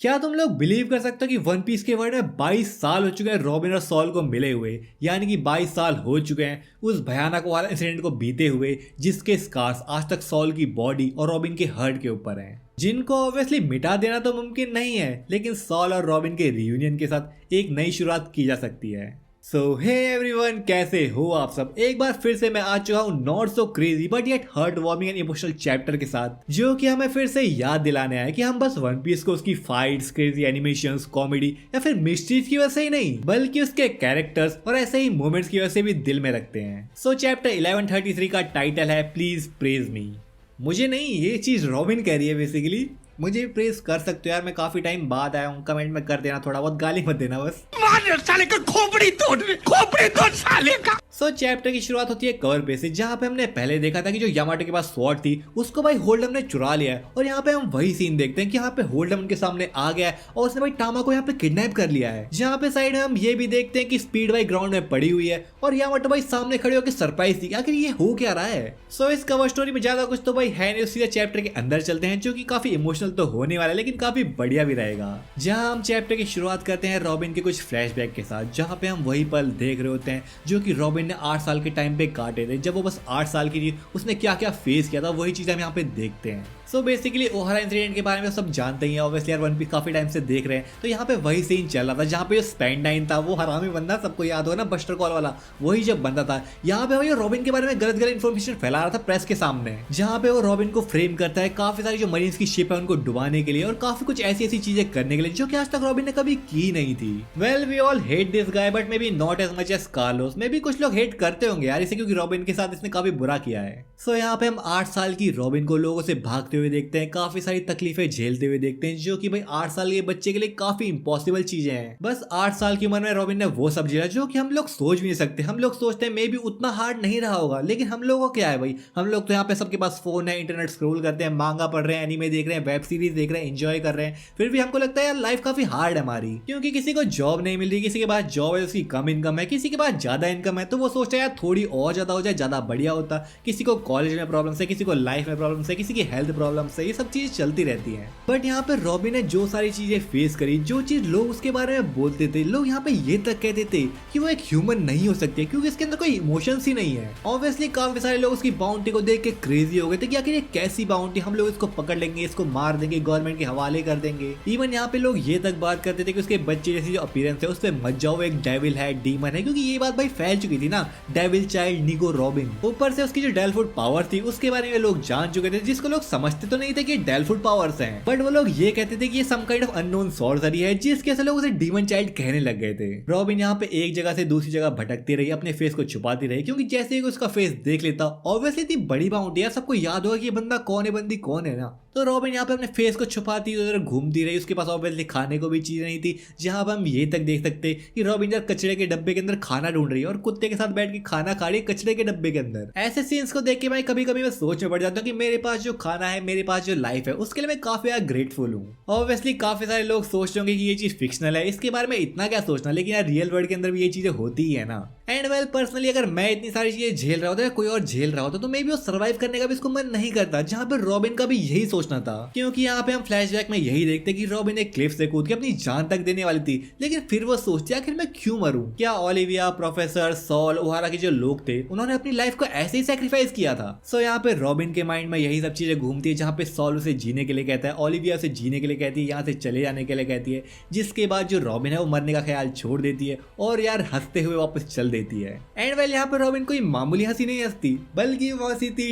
क्या तुम लोग बिलीव कर सकते हो कि वन पीस के वर्ल्ड में 22 साल हो चुके हैं रॉबिन और सॉल को मिले हुए, यानी कि 22 साल हो चुके हैं उस भयानक वाला इंसिडेंट को बीते हुए जिसके स्कार्स आज तक सॉल की बॉडी और रॉबिन के हर्ट के ऊपर हैं, जिनको ऑब्वियसली मिटा देना तो मुमकिन नहीं है, लेकिन सॉल और रॉबिन के रियूनियन के साथ एक नई शुरुआत की जा सकती है। सो हे एवरीवन, कैसे हो आप सब। एक बार फिर से मैं आ चुका हूँ not so crazy but yet heart warming and emotional chapter के साथ, जो कि हमें फिर से याद दिलाने आया कि हम बस वन पीस को उसकी फाइट्स, क्रेजी एनिमेशंस, कॉमेडी या फिर मिस्ट्रीज की वजह से ही नहीं, बल्कि उसके कैरेक्टर्स और ऐसे ही मोमेंट्स की वजह से भी दिल में रखते हैं। सो चैप्टर 1133 का टाइटल है प्लीज प्रेज मी। मुझे नहीं, ये चीज रॉबिन कह रही है बेसिकली। मुझे भी प्रेज कर सकते हो यार, मैं काफी टाइम बाद आया हूँ, कमेंट में कर देना, थोड़ा बहुत गाली मत देना बस। साले का खोपड़ी तोड़ साले का। सो चैप्टर की शुरुआत होती है कवर पे से, जहाँ पे हमने पहले देखा था कि जो यामाटो के पास स्वॉर्ड थी उसको भाई होल्डम ने चुरा लिया है, और यहाँ पे हम वही सीन देखते हैं कि यहाँ पे होल्डम उनके सामने आ गया है और उसने भाई टामा को यहाँ पे किडनैप कर लिया है। जहाँ पे साइड में हम ये भी देखते हैं कि स्पीड भाई ग्राउंड में पड़ी हुई है और यामाटो भाई सामने खड़े होकर सरप्राइज थी आखिर ये हो क्या रहा है। सो इस कवर स्टोरी में ज्यादा कुछ तो भाई है नहीं, सीधा चैप्टर के अंदर चलते हैं जो कि काफी इमोशनल तो होने वाला है लेकिन काफी बढ़िया भी रहेगा। जहाँ हम चैप्टर की शुरुआत करते हैं रॉबिन के कुछ फ्लैशबैक के साथ, जहाँ पे हम वही पल देख रहे होते हैं जो कि रॉबिन ने 8 साल के टाइम पे काटे थे, जब वो बस 8 साल की थी। उसने क्या क्या फेस किया था वही चीज हम यहाँ पे देखते हैं। सो बेसिकली ओहारा इंसिडेंट के बारे में सब जानते ही हैं ऑब्वियसली यार, वन पीस काफी टाइम से देख रहे हैं, तो यहाँ पे वही सीन चल रहा था जहाँ पे स्पेंडाइन था, वो हरामी बंदा, सबको याद हो ना, बस्टर कॉल वाला, वही जब बंदा था। यहाँ पे वही रॉबिन के बारे में गलत इन्फॉर्मेशन फैला रहा था प्रेस के सामने, जहाँ पे वो रॉबिन को फ्रेम करता है काफी सारी जो मरीन्स की शिप है उनको डुबाने के लिए और काफी कुछ ऐसी ऐसी चीजें करने के लिए जो कि आज तक रॉबिन ने कभी की नहीं थी। Well we all hate this guy but maybe not as much as Carlos. Maybe कुछ लोग हेट करते होंगे यार इसे, क्योंकि रॉबिन के साथ इसने काफी बुरा किया है। सो यहाँ पे हम 8 साल की रॉबिन को लोगों से भागते हुए देखते हैं, काफी सारी तकलीफें झेलते हुए देखते हैं, जो कि भाई 8 साल के बच्चे के लिए काफी इम्पॉसिबल चीजें हैं। बस 8 साल की उम्र में रॉबिन ने वो सब झेला जो कि हम लोग सोच भी नहीं सकते। हम लोग सोचते हैं मे बी उतना हार्ड नहीं रहा होगा, लेकिन हम लोगों को क्या है भाई, हम लोग तो यहाँ पे सबके पास फोन है, इंटरनेट स्क्रॉल करते हैं, मांगा पढ़ रहे हैं, एनीमे देख रहे हैं, वेब सीरीज देख रहे हैं, एंजॉय कर रहे हैं, फिर भी हमको लगता है यार लाइफ काफी हार्ड है हमारी, क्योंकि किसी को जॉब नहीं मिल रही, किसी के पास जॉब है उसकी कम इनकम है, किसी के पास ज्यादा इनकम है तो वो सोचता है यार थोड़ी और ज्यादा हो जाए ज्यादा बढ़िया होता, किसी को कॉलेज में प्रॉब्लम है, किसी को लाइफ में प्रॉब्लम है, किसी की हेल्थ प्रॉब्लम है, ये सब चीज चलती रहती है। बट यहाँ पे रॉबिन ने जो सारी चीजें फेस करी, जो चीज लोग उसके बारे में बोलते थे, लोग यहाँ पे ये तक कहते थे कि वो एक ह्यूमन नहीं हो सकती क्योंकि इसके अंदर कोई इमोशंस ही नहीं है। ऑब्वियसली काफी सारे लोग उसकी बाउंटी को देख के क्रेजी हो गए थे कि आखिर ये कैसी बाउंटी, हम लोग इसको पकड़ लेंगे, इसको मार देंगे, गवर्नमेंट के हवाले कर देंगे। इवन यहाँ पे लोग ये तक बात करते थे कि उसके बच्चे जैसी जो अपीयरेंस है उस पर मत जाओ, एक डेविल है, डीमन है, क्योंकि ये बात भाई फैल चुकी थी ना, डेविल चाइल्ड निगो रॉबिन। ऊपर से उसकी जो डेलफुट पावर थी उसके बारे में लोग जान चुके थे, जिसको लोग समझते तो नहीं थे कि डेलफुट पावर्स हैं, बट वो लोग ये कहते थे कि ये some kind of unknown sorcery है, जिसके से लोग उसे डीमन चाइल्ड कहने लग गए थे। रॉबिन यहाँ पे एक जगह से दूसरी जगह भटकती रही, अपने फेस को छुपाती रही, क्योंकि जैसे ही उसका फेस देख लेता ऑब्वियसली इतनी बड़ी बाउंड्री है, सबको याद होगा कि ये बंदा कौन है, बंदी कौन है ना। तो रॉबिन यहाँ पे अपने फेस को छुपाती उधर घूमती रही, उसके पास ऑब्वियसली खाने को भी चीज नहीं थी, जहां पर हम ये तक देख सकते कि रॉबिन जब कचरे के डब्बे के अंदर खाना ढूंढ रही है और कुत्ते के साथ बैठ के खाना खा रही है कचरे के डब्बे के अंदर। ऐसे सीन्स को देख के मैं कभी कभी मैं सोच में पड़ जाता हूँ कि मेरे पास जो खाना है, मेरे पास जो लाइफ है, उसके लिए मैं काफी ज्यादा ग्रेटफुल हूँ। ऑब्वियसली काफी सारे लोग सोचते होंगे कि ये चीज फिक्शनल है, इसके बारे में इतना क्या सोचना, लेकिन यार रियल वर्ल्ड के अंदर भी ये चीजें होती ही है ना। एंड वेल पर्सनली अगर मैं इतनी सारी चीजें झेल रहा होता या कोई और झेल रहा होता तो मे बी वो सर्वाइव करने का भी इसको मन नहीं करता, जहाँ पे रॉबिन का भी यही सोचना था। क्योंकि यहाँ पे हम फ्लैशबैक में यही देखते कि रॉबिन एक क्लिफ से कूद के अपनी जान तक देने वाली थी, लेकिन फिर वो सोचती आखिर मैं क्यों मरूं। क्या ओलिविया, प्रोफेसर, सॉल, ओहारा के जो लोग थे उन्होंने अपनी लाइफ को ऐसे ही सैक्रिफाइस किया था। सो यहाँ पे रॉबिन के माइंड में यही सब चीजें घूमती है, जहाँ पे सॉल उसे जीने के लिए कहता है, ओलिविया उसे जीने के लिए कहती है, यहाँ से चले जाने के लिए कहती है, जिसके बाद जो रॉबिन है वो मरने का ख्याल छोड़ देती है और यार हंसते हुए वापस चल देती है। एंड वेल यहाँ पे रॉबिन कोई मामूली हंसी नहीं हंसती, बल्कि वो हंसी थी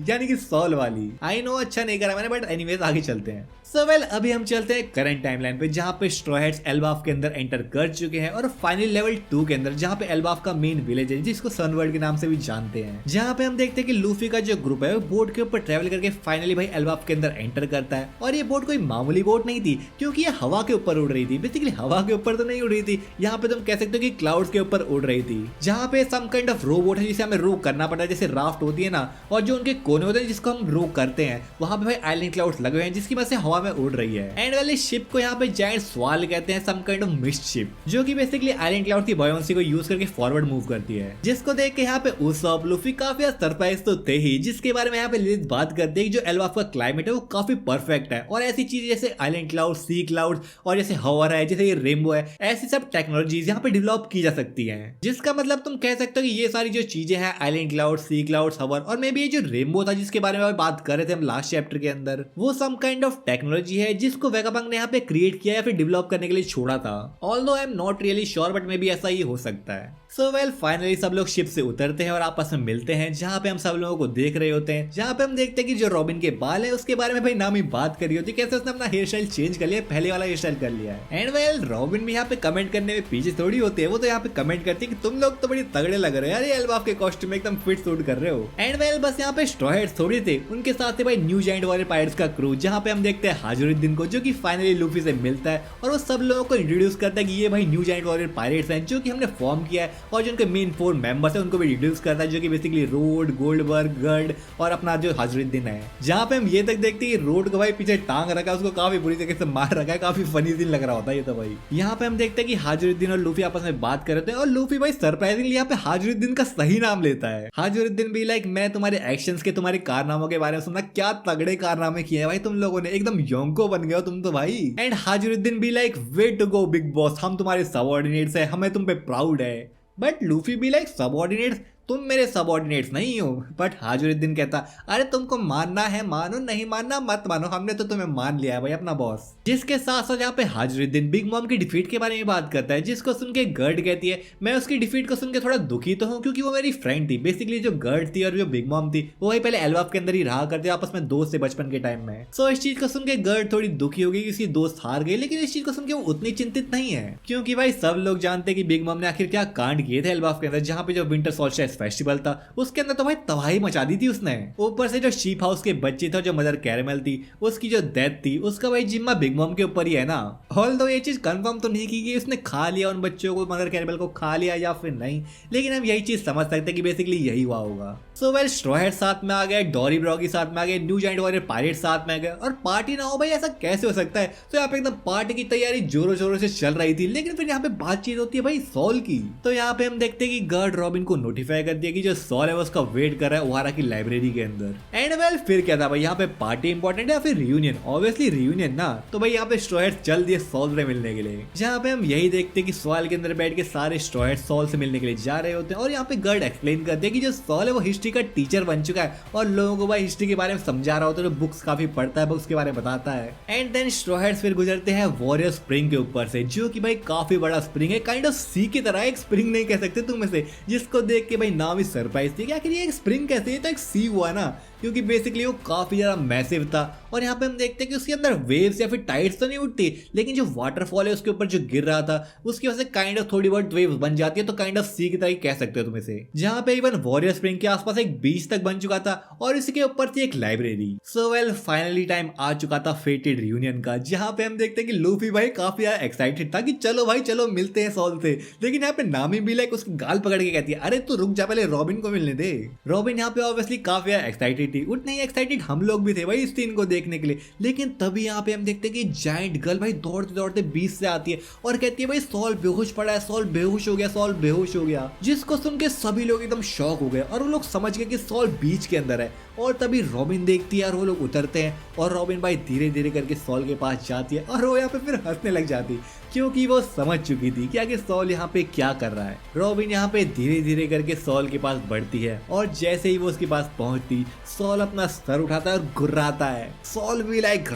यानी कि सॉल वाली। आई नो अच्छा नहीं करा मैंने, बट एनीवेज आगे चलते हैं। सो वेल अभी हम चलते हैं करंट टाइमलाइन पे, जहाँ पे स्ट्रॉ हैट्स एल्बाफ के अंदर एंटर कर चुके हैं और फाइनली लेवल 2 के अंदर, जहाँ पे एल्बाफ का मेन विलेज है जिसको सन वर्ल्ड के नाम से भी जानते हैं, जहाँ पे हम देखते हैं कि लूफी का जो ग्रुप है वो बोट के ऊपर ट्रेवल करके फाइनली भाई एल्बाफ के अंदर एंटर करता है। और ये बोट कोई मामूली बोट नहीं थी, क्योंकि ये हवा के ऊपर उड़ रही थी। बेसिकली हवा के ऊपर तो नहीं उड़ रही थी, यहाँ पे तुम कह सकते हो कि क्लाउड क्लाउड्स के ऊपर उड़ रही थी, जहाँ पे सम काइंड ऑफ रोबोट है जिसे हमें रो करना पड़ता है, जैसे राफ्ट होती है ना, और जो उनके कोने होते हैं जिसको हम रो करते हैं, वहाँ पे भाई आइलैंड क्लाउड्स लगे हुए हैं जिसकी वजह से हवा में उड़ रही है। एंड वाली शिप को यहाँ पे जायंट स्वाल कहते हैं, some kind of mist ship, जो कि बेसिकली आइलैंड क्लाउड की बॉयंसी को यूज करके फॉरवर्ड मूव करती है, जिसको देख के यहाँ पे उसॉप लूफी काफी सरप्राइज तो थे ही, जिसके बारे में यहाँ पे लिलिथ बात करते हैं कि जो एल्बाफ का क्लाइमेट है वो काफी परफेक्ट है और ऐसी चीजें जैसे आइलैंड क्लाउड, सी क्लाउड और जैसे हवर है, जैसे ये रेनबो है, ऐसी सब टेक्नोलॉजीज यहाँ पे डेवलप की जा सकती हैं। जिसका मतलब तुम कह सकते हो कि ये सारी जो चीजें हैं, आइलैंड क्लाउड, सी क्लाउड, हवर और मे बी ये जो रेनबो था जिसके बारे में बात कर रहे थे हम लास्ट चैप्टर के अंदर, वो सम काइंड ऑफ टेक्नोलॉजी है जिसको वेगापंक ने यहाँ पे क्रिएट किया या फिर डेवलप करने के लिए छोड़ा था। Although I am not really sure, but may be ऐसा ही हो सकता है। सो वेल फाइनली सब लोग शिप से उतरते हैं और आपस में मिलते हैं, जहाँ पे हम सब लोगों को देख रहे होते हैं, जहाँ पे हम देखते हैं कि जो रॉबिन के बाल है उसके बारे में भाई नामी बात करी होती है, कैसे उसने अपना हेयर स्टाइल चेंज कर लिया, पहले वाला हेयर स्टाइल कर लिया है। एंड वेल रॉबिन भी यहाँ पे कमेंट करने में पीछे थोड़ी होती है, वो तो यहाँ पे कमेंट करती है कि तुम लोग तो बड़ी तगड़े लग रहे हो यार, ये एल्बाफ के कॉस्ट्यूम में एकदम फिट सूट कर रहे हो। एंड वेल बस यहाँ पे स्ट्रॉ हेड्स थोड़ी थे, उनके साथ थे भाई न्यू जायंट वॉरियर पायरेट्स का क्रू, जहाँ पे हम देखते हैं हाजुरुद्दीन को, जो कि फाइनली लूफी से मिलता है और वो सब लोगों को इंट्रोड्यूस करता है कि ये भाई न्यू जायंट वॉरियर पायरेट्स हैं जो कि हमने फॉर्म किया है, और जो उनके मेन 4 मेंबर्स है उनको भी इंट्रोड्यूस करता है, जो कि बेसिकली रोड, गोल्डबर्ग, गर्ड और अपना जो हाजुरुद्दीन है। जहाँ पे हम ये तक देखते हैं कि रोड को भाई पीछे टांग रखा है, उसको काफी बुरी तरीके से मार रखा है, काफी फनी सीन लग रहा होता है ये तो भाई। यहाँ पे हम देखते हैं कि हाजुरुद्दीन और लूफी आपस में बात कर रहे हैं और लूफी भाई सरप्राइजिंगली यहाँ पे हाजुरुद्दीन का सही नाम लेता है। हाजुरुद्दीन भी लाइक मैं तुम्हारे एक्शंस के, तुम्हारे कारनामों के बारे में सुना, क्या तगड़े कारनामे किए हैं भाई तुम लोगों ने, एकदम योंको बन गए हो तुम तो भाई। एंड हाजुरुद्दीन भी like way to go big boss, हम तुम्हारे सबऑर्डिनेट्स है, हमें तुम पे प्राउड है। बट लूफी भी लाइक सबऑर्डिनेट्स, तुम मेरे सबऑर्डिनेट्स नहीं हो। बट हाजुरुद्दीन कहता अरे तुमको मानना है मानो, नहीं मानना मत मानो, हमने तो तुम्हें मान लिया है भाई अपना बॉस। जिसके साथ साथ यहाँ पे हाजुरुद्दीन बिग मॉम की डिफीट के बारे में बात करता है, जिसको सुन के गर्ड कहती है मैं उसकी डिफीट को सुन के थोड़ा दुखी तो हूँ क्योंकि वो मेरी फ्रेंड थी। बेसिकली जो गर्ड थी और जो बिग मॉम थी वो भाई पहले एल्बाफ के अंदर ही रहा करते, आपस में दोस्त थे बचपन के टाइम में। सो इस चीज को सुन के गर्ड थोड़ी दुखी हो गई, उसकी दोस्त हार गई, लेकिन इस चीज को सुन के वो उतनी चिंतित नहीं है क्योंकि भाई सब लोग जानते हैं कि बिग मॉम ने आखिर क्या कांड किए थे एल्बाफ के अंदर, जहाँ पे जो विंटर सोल्स्टिस फेस्टिवल था उसके अंदर तो भाई तबाही मचा दी थी उसने। ऊपर से जो शीप हाउस के बच्चे थे, जो मदर कैरेमल थी, उसकी जो डेथ थी, उसका भाई जिम्मा बिग मॉम के ऊपर ही है ना। ऑल्दो ये चीज कंफर्म तो नहीं की कि उसने खा लिया उन बच्चों को, मदर कैरेमल को खा लिया या फिर नहीं, लेकिन हम यही चीज समझ सकते हैं कि बेसिकली यही हुआ होगा। सो वेल स्ट्रॉ हेड्स साथ में आ गए, डोरी ब्रॉगी साथ में आ गए, न्यू जायंट वॉरियर पायरेट्स साथ में आ गए, और पार्टी ना हो भाई ऐसा कैसे हो सकता है। तो यहाँ पे एकदम पार्टी की तैयारी जोरों शोरों से चल रही थी, लेकिन फिर यहाँ पे बातचीत होती है भाई सॉल की। तो यहाँ पे हम देखते हैं कि गर्ड रॉबिन को नोटिफाई कर दिया कि जो सॉल है वो उसका वेट कर रहा है ओहारा की लाइब्रेरी के अंदर। एंड वेल फिर क्या था भाई, यहाँ पे पार्टी इंपॉर्टेंट है या फिर रियूनियन? ऑब्वियसली रियूनियन ना। तो भाई यहाँ पे स्ट्रॉ हेड्स चल दिए सॉल से मिलने के लिए, जहाँ पे हम यही देखते हैं कि सॉल के अंदर बैठ के सारे स्ट्रॉ हेड्स सॉल से मिलने के लिए जा रहे होते हैं, और यहाँ पे गर्ड एक्सप्लेन करते हैं कि जो सॉल है वो हिस्ट्री का टीचर बन चुका है और लोगों को भाई हिस्ट्री के बारे में समझा रहा होता है, जो बुक्स काफी पढ़ता है, बुक्स के बारे में बताता है। एंड देन स्ट्रॉ हेड्स फिर गुजरते हैं वॉरियर स्प्रिंग के ऊपर से, जो कि भाई काफी बड़ा स्प्रिंग है, काइंड ऑफ सी की तरह। एक स्प्रिंग नहीं कह सकते तुम इसे, जिसको देख के भाई नाम ही सरप्राइज थी कि आखिर ये एक स्प्रिंग कैसे, ये तो एक सी हुआ ना, क्योंकि बेसिकली वो काफी ज्यादा मैसिव था। और यहाँ पे हम देखते हैं कि उसके अंदर वेव्स या फिर टाइड्स तो नहीं उठती, लेकिन जो वाटरफॉल है उसके ऊपर जो गिर रहा था उसकी वजह से काइंड ऑफ थोड़ी बहुत वेव्स बन जाती है, तो काइंड ऑफ सी की तरह कह सकते हो तुम इसे। जहाँ पे इवन वॉरियर स्प्रिंग के आसपास एक बीच तक बन चुका था और इसके ऊपर थी एक library. So well finally time आ चुका था फेटेड रियूनियन का, जहाँ पे हम देखते हैं कि लूफी भाई काफी ज्यादा एक्साइटेड था कि चलो भाई चलो मिलते हैं सॉल से, लेकिन यहाँ पे नामी भी लाइक उसकी गाल पकड़ के कहती है अरे तू रुक जा, पहले रॉबिन को मिलने दे। रॉबिन यहाँ पे ऑब्वियसली काफी ज्यादा एक्साइटेड थी, उतने ही एक्साइटेड हम लोग भी थे भाई इस सीन को देखने के लिए। लेकिन तभी यहाँ पे हम देखते हैं कि जायंट गर्ल भाई दौड़ते दौड़ते बीच से आती है और कहती है भाई सॉल बेहोश पड़ा है, सॉल बेहोश हो गया, सॉल बेहोश हो गया। जिसको सुन के सभी लोग एकदम शॉक हो गए और वो लोग समझ गए कि सॉल बीच के अंदर है। और तभी रॉबिन देखती है और वो लोग उतरते हैं और रॉबिन भाई धीरे धीरे करके सॉल के पास जाती है और वो यहाँ पे फिर हंसने लग जाती क्योंकि वो समझ चुकी थी कि आगे सॉल यहाँ पे क्या कर रहा है। रॉबिन यहाँ पे धीरे धीरे करके सॉल के पास बढ़ती है और जैसे ही वो उसके पास पहुंचती सॉल अपना सर उठाता है और गुर्राता है। सॉल भी लाइक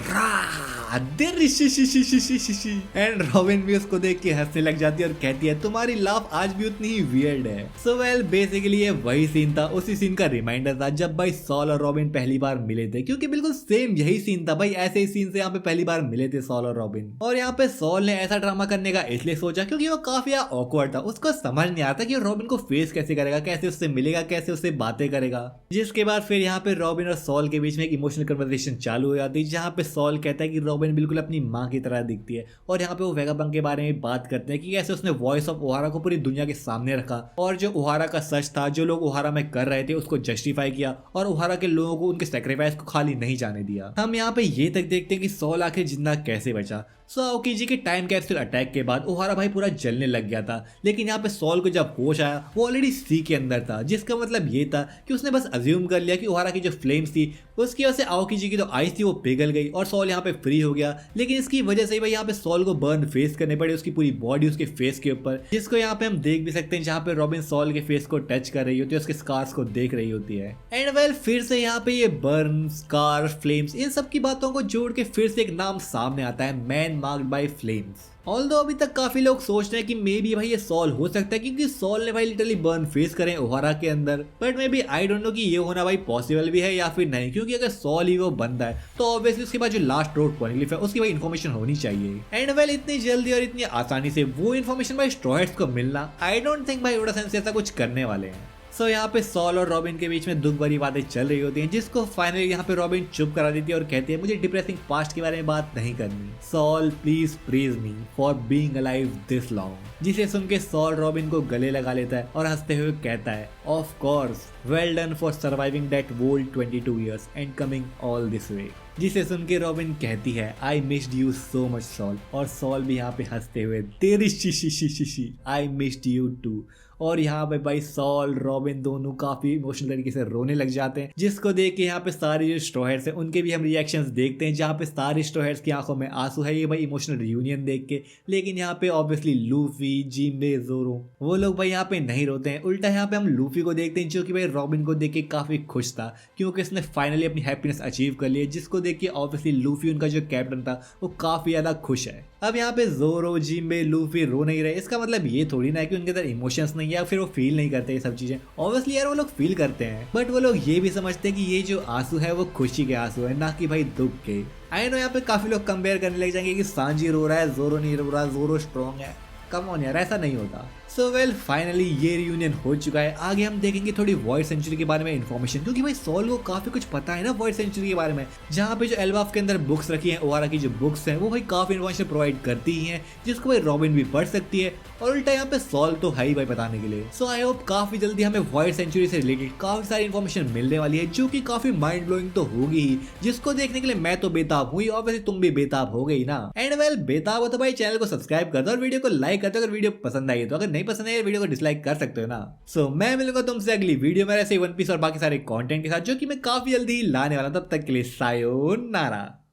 एंड रॉबिन भी उसको देख के हंसने लग जाती है और कहती है तुम्हारी लाफ आज भी उतनी ही वियर्ड है। सो वेल बेसिकली ये वही सीन था, उसी उसी सीन का रिमाइंडर था जब भाई सॉल और रॉबिन पहली बार मिले थे, क्योंकि बिल्कुल सेम यही सीन था भाई, ऐसे ही सीन से यहाँ पे पहली बार मिले थे सॉल और रॉबिन। और यहाँ पे सॉल ने ऐसा ड्रामा करने का इसलिए सोचा क्योंकि वो काफी ऑकवर्ड था, उसको समझ नहीं आता कि रॉबिन को फेस कैसे करेगा, कैसे उससे मिलेगा, कैसे उससे बातें करेगा। जिसके बाद फिर यहाँ पे रॉबिन और सॉल के बीच में एक इमोशनल कन्वर्सेशन चालू हो जाती है, जहाँ पे सॉल कहता है कि रॉबिन बिल्कुल अपनी माँ की तरह दिखती है, और यहाँ पे वो वेगाबंक के बारे में बात करते हैं कि कैसे उसने वॉइस ऑफ ओहारा को पूरी दुनिया के सामने रखा, और जो ओहारा का सच था, जो लोग ओहारा में कर रहे थे, उसको जस्टिफाई किया, और ओहारा के लोगों को उनके सेक्रीफाइस को खाली नहीं जाने दिया। हम यहाँ पे ये तक देखते हैं कि सॉल आखिर जिंदा कैसे बचा। आओकीजी के टाइम कैप्सूल अटैक के बाद ओहारा भाई पूरा जलने लग गया था, लेकिन यहाँ पे सॉल को जब होश आया वो ऑलरेडी सी के अंदर था, जिसका मतलब ये था कि उसने बस अज्यूम कर लिया कि ओहारा की जो फ्लेम्स थी उसकी वजह से आओकीजी की जो आइस थी वो पिघल गई और सॉल यहाँ पे फ्री हो गया। लेकिन इसकी वजह से भाई यहाँ पे सॉल को बर्न फेस करने पड़े, उसकी पूरी बॉडी उसके फेस के ऊपर, जिसको यहाँ पे हम देख भी सकते हैं, जहाँ पे रॉबिन सॉल के फेस को टच कर रही होती है, उसके स्कार्स को देख रही होती है। एंड वेल फिर से यहाँ पे ये बर्न, स्कार, फ्लेम्स, इन सब की बातों को जोड़ के फिर से एक नाम सामने आता है, man marked by flames. Although अभी तक काफी लोग सोच रहे हैं कि मे बी भाई ये सॉल हो सकता है, क्योंकि सॉल ने भाई लिटरली बर्न फेस करें ओहारा के अंदर, but maybe I don't know कि ये होना भाई पॉसिबल भी है या फिर नहीं, क्योंकि अगर सॉल ही वो बंदा है तो ऑब्वियसली उसके बाद जो लास्ट रोड पॉइंट है उसकी भाई इन्फॉर्मेशन होनी चाहिए। एंड वेल इतनी जल्दी और इतनी आसानी से वो इन्फॉर्मेशन भाई स्ट्रॉ हैट्स को मिलना, आई डोंट थिंक भाई ओडा सेंसेई ऐसा कुछ करने वाले हैं। सो यहाँ पे सॉल और रॉबिन के बीच में दुख भरी बातें चल रही होती हैं, जिसको फाइनली यहाँ पे रॉबिन चुप करा देती है और कहती है मुझे डिप्रेसिंग पास्ट के बारे में बात नहीं करनी। Saul please praise me for being alive this long. जिसे सुन के सॉल रॉबिन को गले लगा लेता है और हंसते हुए कहता है of course well done for surviving that world 22 years and coming all this way. जिसे सुन के रॉबिन कहती है I missed you so much Saul, और सॉल भी यहाँ पे हंसते हुए तेरी she I missed you too. और यहाँ पे भाई सॉल रॉबिन दोनों काफी इमोशनल तरीके से रोने लग जाते हैं, जिसको देख के यहाँ पे सारे जो स्ट्रॉ हैट्स हैं उनके भी हम रिएक्शंस देखते हैं, जहाँ पे सारे स्ट्रॉ हैट्स की आंखों में आंसू है ये भाई इमोशनल रियूनियन देख के। लेकिन यहाँ पे ऑब्वियसली लूफी, जिम्बे, जोरो वो लोग भाई यहाँ पे नहीं रोते हैं, उल्टा यहाँ पे हम लूफी को देखते हैं जो कि भाई रॉबिन को देख के काफी खुश था, क्योंकि उसने फाइनली अपनी हैप्पीनेस अचीव कर ली, जिसको देख के ऑब्वियसली लूफी उनका जो कैप्टन था वो काफी ज्यादा खुश है। अब यहाँ पे जोरो, जिम्बे, लूफी रो नहीं रहे, इसका मतलब ये थोड़ी ना है कि उनके अंदर इमोशंस नहीं है या फिर वो फील नहीं करते ये सब चीजें। ऑब्वियसली यार वो लोग फील करते हैं, बट वो लोग ये भी समझते हैं कि ये जो आंसू है वो खुशी के आंसू है, ना कि भाई दुख के। आई नो यहाँ पे काफी लोग कंपेयर करने लग जाएंगे कि सांजी रो रहा है, जोरो नहीं रो रहा, जोरो स्ट्रॉन्ग है। कम ऑन यार, ऐसा नहीं होता। सो वेल फाइनली ये रियूनियन हो चुका है। आगे हम देखेंगे थोड़ी वॉइड सेंचुरी के बारे में इन्फॉर्मेशन, क्योंकि भाई सॉल को काफी कुछ पता है ना वॉइड सेंचुरी के बारे में, जहाँ पे जो एल्बाफ के अंदर बुक्स रखी हैं, ओहारा की जो बुक्स हैं वो भाई काफी इन्फॉर्मेशन प्रोवाइड करती ही हैं, जिसको भाई रॉबिन भी पढ़ सकती है, और उल्टा यहाँ पे सॉल तो है ही भाई बताने के लिए। सो आई होप काफी जल्दी हमें वॉइड सेंचुरी से रिलेटेड काफी सारी इन्फॉर्मेशन मिलने वाली है, जो कि काफी माइंड ब्लोइंग तो होगी ही, जिसको देखने के लिए मैं तो बेताब हुई, ऑब्वियसली तुम भी बेताब हो गई ना। एंड वेल बेताब हो तो भाई चैनल को सब्सक्राइब कर दो और वीडियो को लाइक कर दो अगर वीडियो पसंद आई है, तो अगर नहीं पसंद है वीडियो को डिसलाइक कर सकते हो ना। सो मैं मिलूंगा तुमसे अगली वीडियो में ऐसे वन पीस और बाकी सारे कंटेंट के साथ, जो कि मैं काफी जल्दी ही लाने वाला हूं। तब तक के लिए सायोनारा।